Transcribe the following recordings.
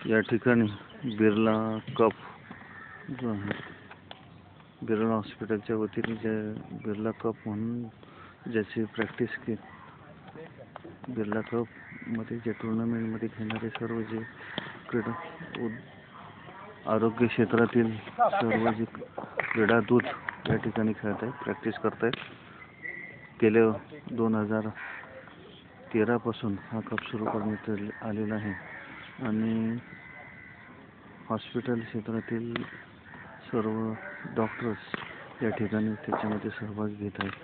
या ठिकाणी बिर्ला कप जो आहे, बिर्ला हॉस्पिटलच्या वतीने जे बिर्ला कप म्हणून ज्याची प्रॅक्टिस की बिर्ला कप मध्ये जे टुर्नामेंटमध्ये खेळणारे सर्व जे क्रीडा आरोग्य क्षेत्रातील सर्व जे क्रीडादूत या ठिकाणी खेळत आहेत, प्रॅक्टिस करत आहेत. गेल्या 2013 पासून हा कप सुरू करण्यात आलेला आहे आणि हॉस्पिटल क्षेत्रातील सर्व डॉक्टर्स या ठिकाणी त्याच्यामध्ये सहभाग घेत आहेत.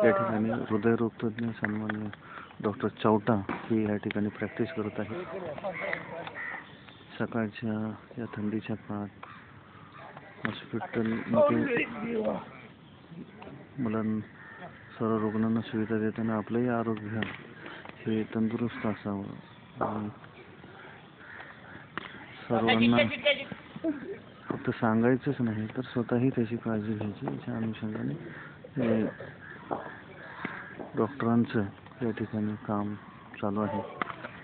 या ठिकाणी हृदयरोगतज्ञ सन्माननीय डॉक्टर चौटा हे या ठिकाणी प्रॅक्टिस करत आहेत. सकाळच्या या थंडीच्या काळात हॉस्पिटलमध्ये सर्व रुग्णांना सुविधा देताना आपलंही आरोग्य हे तंदुरुस्त असावं आणि सर्वांना फक्त सांगायचंच नाही तर स्वतःही त्याची काळजी घ्यायची. याच्या अनुषंगाने डॉक्टरांचं या ठिकाणी काम चालू आहे.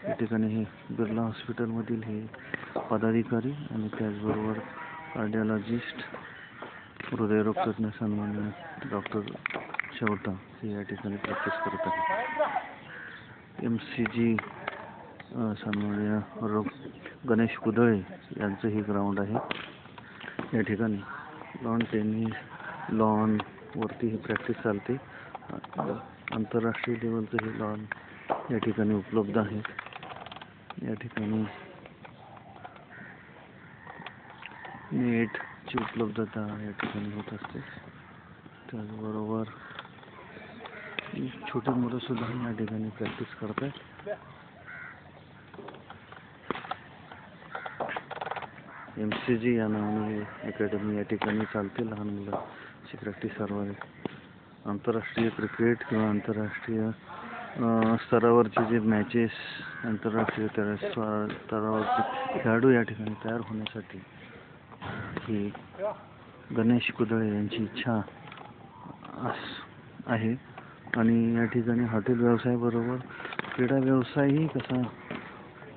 या ठिकाणी हे बिर्ला हॉस्पिटलमधील हे पदाधिकारी आणि त्याचबरोबर कार्डिओलॉजिस्ट हृदयरोगतज्ञ सन्माननीय डॉक्टर शेवटा हे या ठिकाणी प्रॅक्टिस करत आहेत. MCG सन्माननीय गणेश कुदळे यांचं ही ग्राउंड आहे. या ठिकाणी लॉन टेनिस लॉन वरती ही प्रॅक्टिस चालते. आंतरराष्ट्रीय लेवलचं हे लॉन या ठिकाणी उपलब्ध आहे. या ठिकाणी नेटची उपलब्धता या ठिकाणी होत असते. त्याचबरोबर छोटी मुलं सुद्धा या ठिकाणी प्रॅक्टिस करतात. MCG या नावाने अकॅडमी या ठिकाणी चालते. लहान मुलांची प्रॅक्टिस सर्व आंतरराष्ट्रीय क्रिकेट किंवा आंतरराष्ट्रीय स्तरावरचे जे मॅचेस आंतरराष्ट्रीय स्तरावरचे खेळाडू या ठिकाणी तयार होण्यासाठी ही गणेश कुदळे यांची इच्छा आहे आणि या ठिकाणी हॉटेल व्यवसायाबरोबर क्रीडा व्यवसायही कसा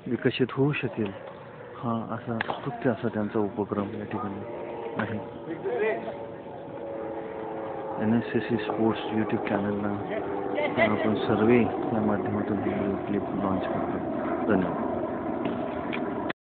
विकसित होऊ शकेल हा असा स्तुत्य असा त्यांचा उपक्रम या ठिकाणी आहे. NSSC स्पोर्ट्स यूट्यूब चॅनलला आपण सर्वे या माध्यमातून ही क्लिप लॉन्च करतो. धन्यवाद.